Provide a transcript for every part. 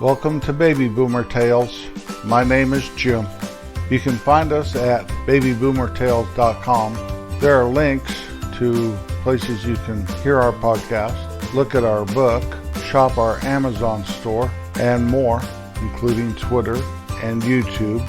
Welcome to Baby Boomer Tales. My name is Jim. You can find us at babyboomertales.com. There are links to places you can hear our podcast, look at our book, shop our Amazon store, and more, including Twitter and YouTube.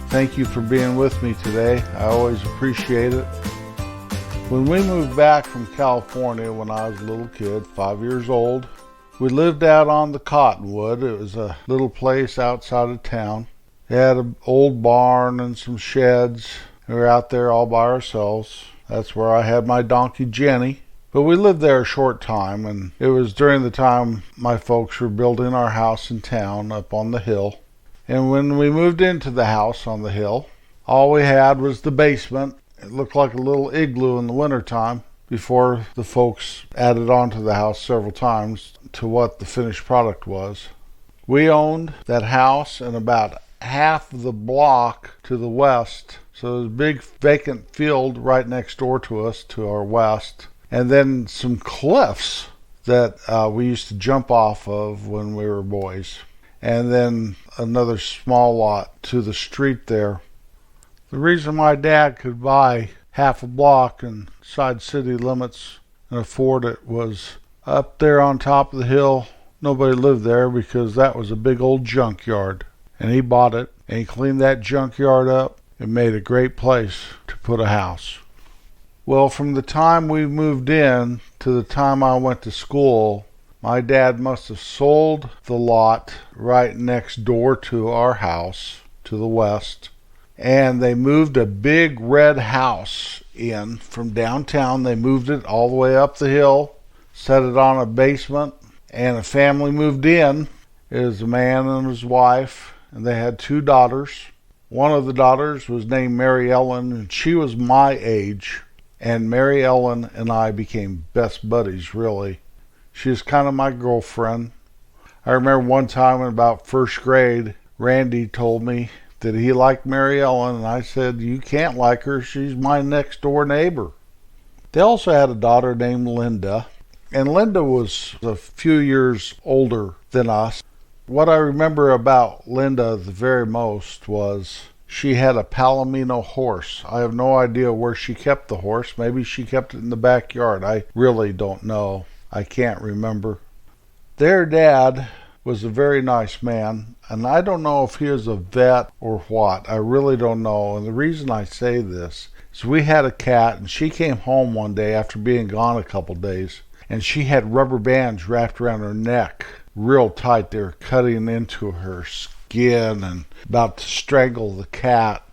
Thank you for being with me today. I always appreciate it. When we moved back from California when I was a little kid, 5 years old, we lived out on the Cottonwood. It was a little place outside of town. It had an old barn and some sheds. We were out there all by ourselves. That's where I had my donkey Jenny. But we lived there a short time, and it was during the time my folks were building our house in town up on the hill. And when we moved into the house on the hill, all we had was the basement. It looked like a little igloo in the wintertime before the folks added on to the house several times to what the finished product was. We owned that house and about half of the block to the west. So there was a big vacant field right next door to us to our west. And then some cliffs that we used to jump off of when we were boys. And then another small lot to the street there. The reason my dad could buy half a block inside city limits and afford it was up there on top of the hill. Nobody lived there because that was a big old junkyard. And he bought it and he cleaned that junkyard up and made a great place to put a house. Well, from the time we moved in to the time I went to school, my dad must have sold the lot right next door to our house to the west. And they moved a big red house in from downtown. They moved it all the way up the hill, set it on a basement, and a family moved in. It was a man and his wife, and they had two daughters. One of the daughters was named Mary Ellen, and she was my age. And Mary Ellen and I became best buddies, really. She was kind of my girlfriend. I remember one time in about first grade, Randy told me that he liked Mary Ellen, and I said, "You can't like her, she's my next door neighbor." They also had a daughter named Linda, and Linda was a few years older than us. What I remember about Linda the very most was she had a Palomino horse. I have no idea where she kept the horse. Maybe she kept it in the backyard. I really don't know. I can't remember. Their dad was a very nice man, and I don't know if he was a vet or what. I really don't know. And the reason I say this is we had a cat, and she came home one day after being gone a couple days, and she had rubber bands wrapped around her neck real tight. They were cutting into her skin and about to strangle the cat.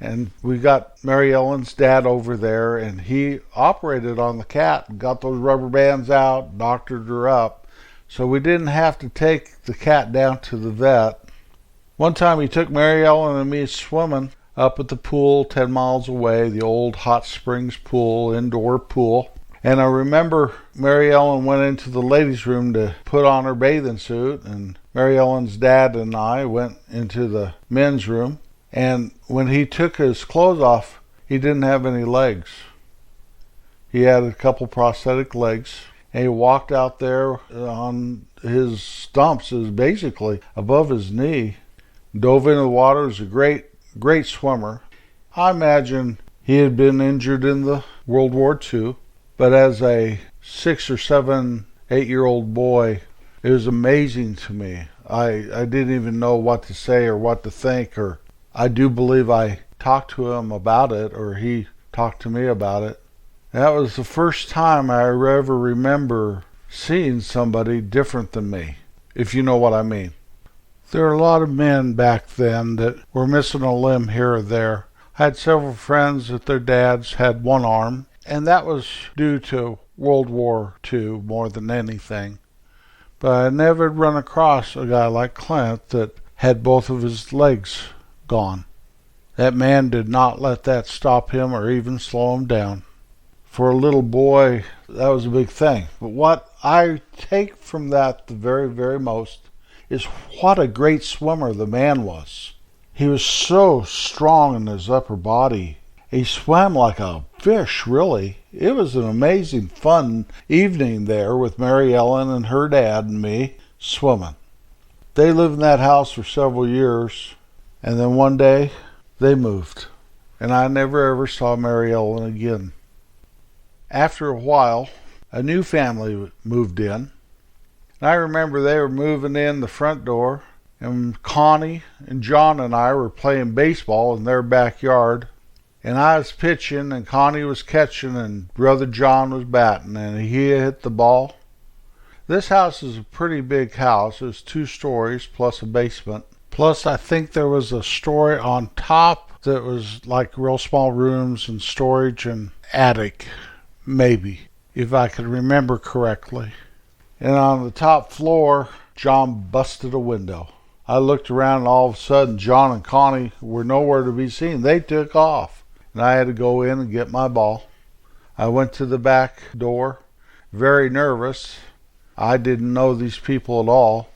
And we got Mary Ellen's dad over there, and he operated on the cat and got those rubber bands out, doctored her up. So we didn't have to take the cat down to the vet. One time he took Mary Ellen and me swimming up at the pool 10 miles away, the old hot springs pool, indoor pool. And I remember Mary Ellen went into the ladies' room to put on her bathing suit, and Mary Ellen's dad and I went into the men's room. And when he took his clothes off, he didn't have any legs. He had a couple prosthetic legs. And he walked out there on his stumps, is basically above his knee, dove into the water. He was a great swimmer. I imagine he had been injured in the World War II, but as a 6 or 7, 8-year-old boy, it was amazing to me. I didn't even know what to say or what to think, or I do believe I talked to him about it, or he talked to me about it. That was the first time I ever remember seeing somebody different than me, if you know what I mean. There were a lot of men back then that were missing a limb here or there. I had several friends that their dads had one arm, and that was due to World War II more than anything. But I never run across a guy like Clint that had both of his legs gone. That man did not let that stop him or even slow him down. For a little boy, that was a big thing. But what I take from that the very, very most is what a great swimmer the man was. He was so strong in his upper body. He swam like a fish, really. It was an amazing, fun evening there with Mary Ellen and her dad and me swimming. They lived in that house for several years, and then one day they moved, and I never ever saw Mary Ellen again. After a while, a new family moved in, and I remember they were moving in the front door, and Connie and John and I were playing baseball in their backyard, and I was pitching and Connie was catching and Brother John was batting, and he hit the ball. This house is a pretty big house. It was 2 stories plus a basement. Plus I think there was a story on top that was like real small rooms and storage and attic, maybe, if I could remember correctly. And on the top floor, John busted a window. I looked around and all of a sudden John and Connie were nowhere to be seen. They took off, and I had to go in and get my ball. I went to the back door, very nervous. I didn't know these people at all.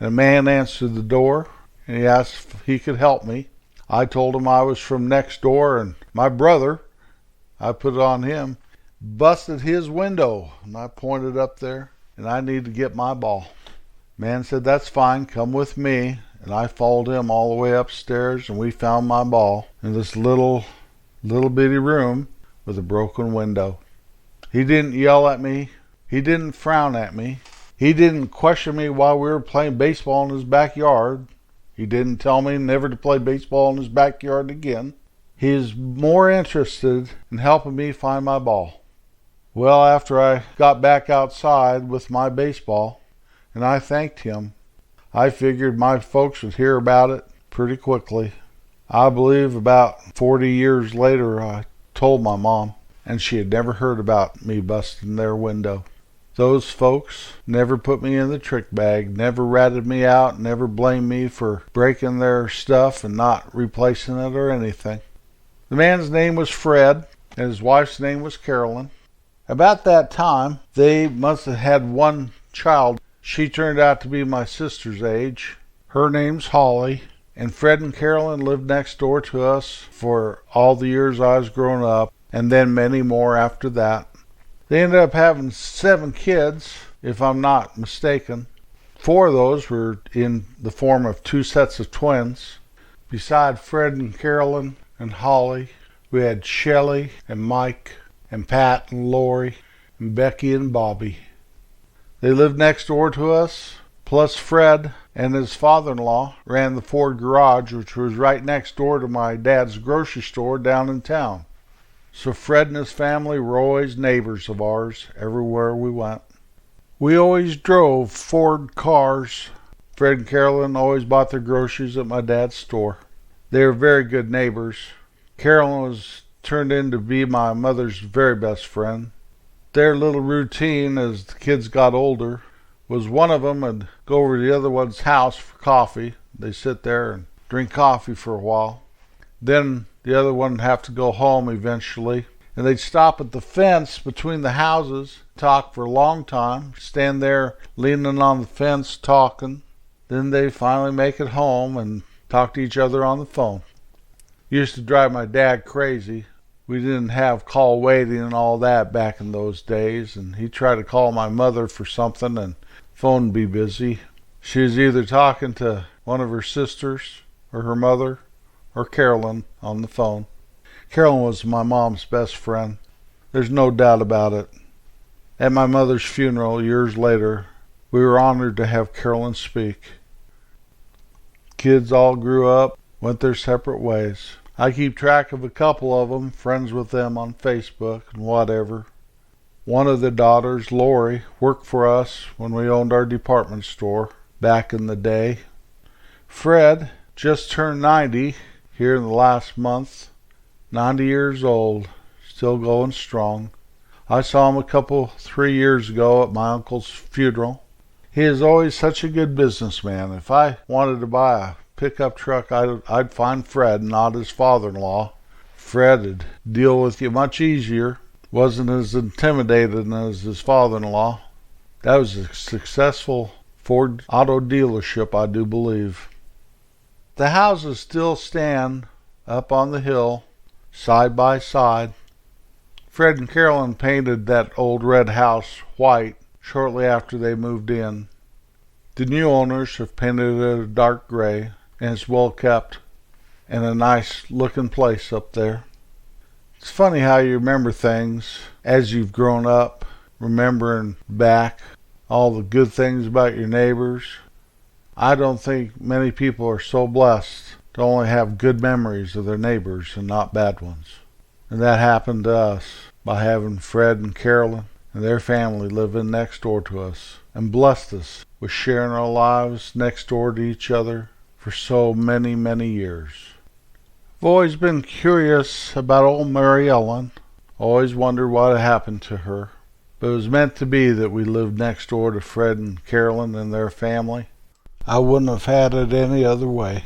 And a man answered the door, and he asked if he could help me. I told him I was from next door, and my brother, I put it on him, busted his window. And I pointed up there, and I need to get my ball. Man said, "That's fine, come with me." And I followed him all the way upstairs, and we found my ball in this little bitty room with a broken window. He didn't yell at me. He didn't frown at me. He didn't question me while we were playing baseball in his backyard. He didn't tell me never to play baseball in his backyard again. He is more interested in helping me find my ball. Well, after I got back outside with my baseball, and I thanked him, I figured my folks would hear about it pretty quickly. I believe about 40 years later I told my mom, and she had never heard about me busting their window. Those folks never put me in the trick bag, never ratted me out, never blamed me for breaking their stuff and not replacing it or anything. The man's name was Fred, and his wife's name was Carolyn. About that time, they must have had one child. She turned out to be my sister's age. Her name's Holly, and Fred and Carolyn lived next door to us for all the years I was growing up, and then many more after that. They ended up having 7 kids, if I'm not mistaken. 4 of those were in the form of 2 sets of twins. Beside Fred and Carolyn and Holly, we had Shelley and Mike and Pat and Lori and Becky and Bobby. They lived next door to us, plus Fred and his father-in-law ran the Ford garage, which was right next door to my dad's grocery store down in town. So Fred and his family were always neighbors of ours everywhere we went. We always drove Ford cars. Fred and Carolyn always bought their groceries at my dad's store. They were very good neighbors. Carolyn was turned in to be my mother's very best friend. Their little routine as the kids got older was one of them would go over to the other one's house for coffee. They'd sit there and drink coffee for a while. Then the other one would have to go home eventually, and they'd stop at the fence between the houses, talk for a long time, stand there leaning on the fence talking. Then they'd finally make it home and talk to each other on the phone. It used to drive my dad crazy. We didn't have call waiting and all that back in those days, and he'd try to call my mother for something and phone would be busy. She was either talking to one of her sisters or her mother or Carolyn on the phone. Carolyn was my mom's best friend. There's no doubt about it. At my mother's funeral years later, we were honored to have Carolyn speak. Kids all grew up, went their separate ways. I keep track of a couple of them, friends with them on Facebook and whatever. One of the daughters, Lori, worked for us when we owned our department store back in the day. Fred just turned 90 here in the last month. 90 years old, still going strong. I saw him 3 years ago at my uncle's funeral. He is always such a good businessman. If I wanted to buy a pickup truck, I'd find Fred, not his father-in-law. Fred would deal with you much easier. Wasn't as intimidating as his father-in-law. That was a successful Ford auto dealership, I do believe. The houses still stand up on the hill, side by side. Fred and Carolyn painted that old red house white shortly after they moved in. The new owners have painted it a dark gray, and it's well kept and a nice looking place up there. It's funny how you remember things as you've grown up, remembering back all the good things about your neighbors. I don't think many people are so blessed to only have good memories of their neighbors and not bad ones. And that happened to us by having Fred and Carolyn and their family living next door to us and blessed us with sharing our lives next door to each other for so many, many years. I've always been curious about old Mary Ellen. Always wondered what had happened to her. But it was meant to be that we lived next door to Fred and Carolyn and their family. I wouldn't have had it any other way.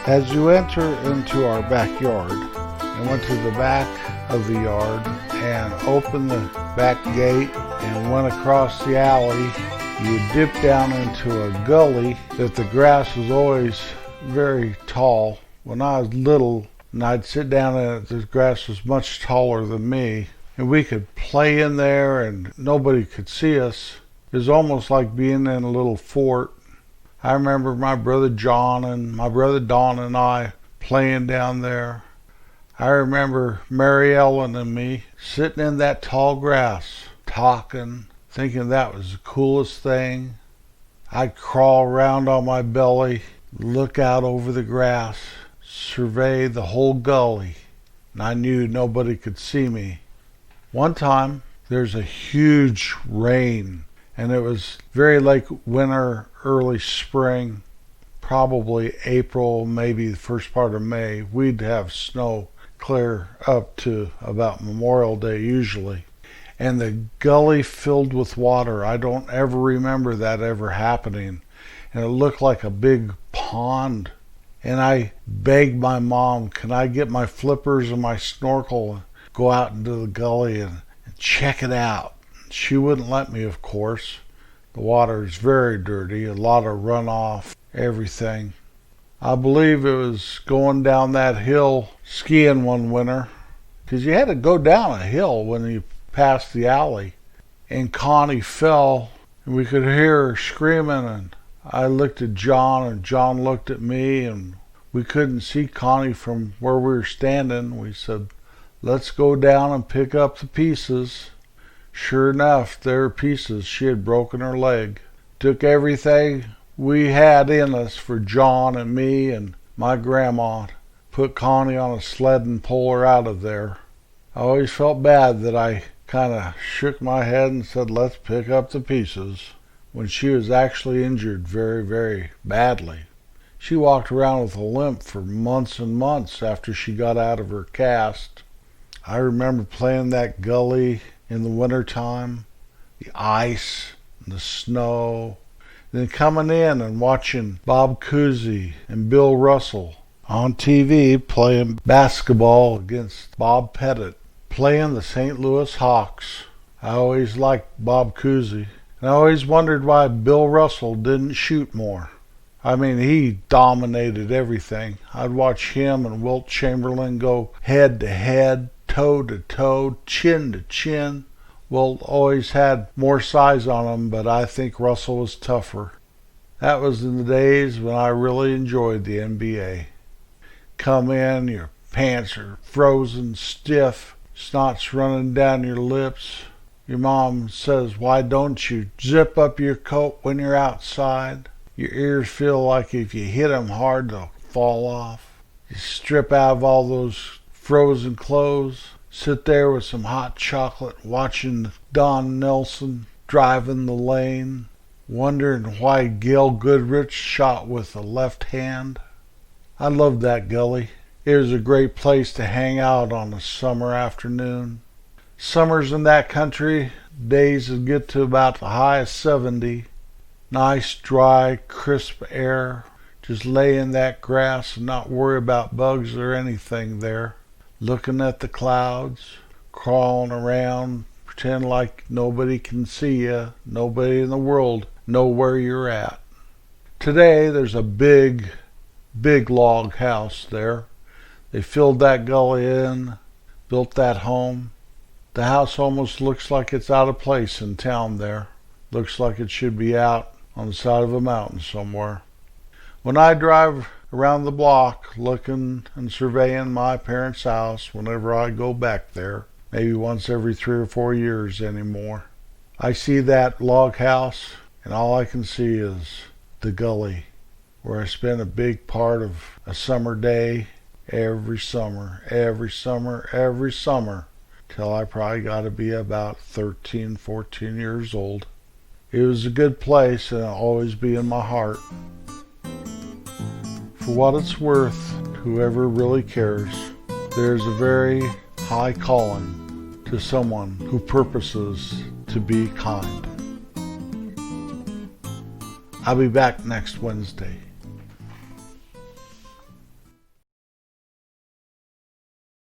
As you enter into our backyard, I went to the back of the yard and opened the back gate and went across the alley. You dip down into a gully that the grass was always very tall. When I was little and I'd sit down in it, the grass was much taller than me. And we could play in there and nobody could see us. It was almost like being in a little fort. I remember my brother John and my brother Don and I playing down there. I remember Mary Ellen and me sitting in that tall grass, talking, thinking that was the coolest thing. I'd crawl around on my belly, look out over the grass, survey the whole gully, and I knew nobody could see me. One time, there's a huge rain, and it was very late winter, early spring, probably April, maybe the first part of May. We'd have snow clear up to about Memorial Day usually. And the gully filled with water. I don't ever remember that ever happening. And it looked like a big pond. And I begged my mom, can I get my flippers and my snorkel and go out into the gully and check it out? She wouldn't let me, of course. The water is very dirty, a lot of runoff, everything. I believe it was going down that hill skiing one winter, because you had to go down a hill when you passed the alley. And Connie fell, and we could hear her screaming, and I looked at John, and John looked at me, and we couldn't see Connie from where we were standing. We said, let's go down and pick up the pieces. Sure enough, there were pieces. She had broken her leg. Took everything we had in us for John and me and my grandma. Put Connie on a sled and pull her out of there. I always felt bad that I kind of shook my head and said, let's pick up the pieces, when she was actually injured very, very badly. She walked around with a limp for months and months after she got out of her cast. I remember playing that gully in the wintertime, the ice and the snow, then coming in and watching Bob Cousy and Bill Russell on TV playing basketball against Bob Pettit, playing the St. Louis Hawks. I always liked Bob Cousy, and I always wondered why Bill Russell didn't shoot more. I mean, he dominated everything. I'd watch him and Wilt Chamberlain go head to head, toe to toe, chin to chin. Wilt always had more size on him, but I think Russell was tougher. That was in the days when I really enjoyed the NBA. Come in, your pants are frozen stiff, snot's running down your lips. Your mom says, why don't you zip up your coat when you're outside? Your ears feel like if you hit them hard, they'll fall off. You strip out of all those frozen clothes, sit there with some hot chocolate, watching Don Nelson driving the lane, wondering why Gail Goodrich shot with the left hand. I loved that gully. It was a great place to hang out on a summer afternoon. Summers in that country, days would get to about the high of 70. Nice, dry, crisp air. Just lay in that grass and not worry about bugs or anything there. Looking at the clouds, crawling around, pretend like nobody can see you, nobody in the world know where you're at. Today there's a big log house there. They filled that gully in, built that home. The house almost looks like it's out of place in town there. Looks like it should be out on the side of a mountain somewhere. When I drive around the block looking and surveying my parents' house whenever I go back there, maybe once every 3 or 4 years anymore, I see that log house and all I can see is the gully where I spent a big part of a summer day every summer, till I probably got to be about 13, 14 years old. It was a good place and it'll always be in my heart. For what it's worth, whoever really cares, there's a very high calling to someone who purposes to be kind. I'll be back next Wednesday.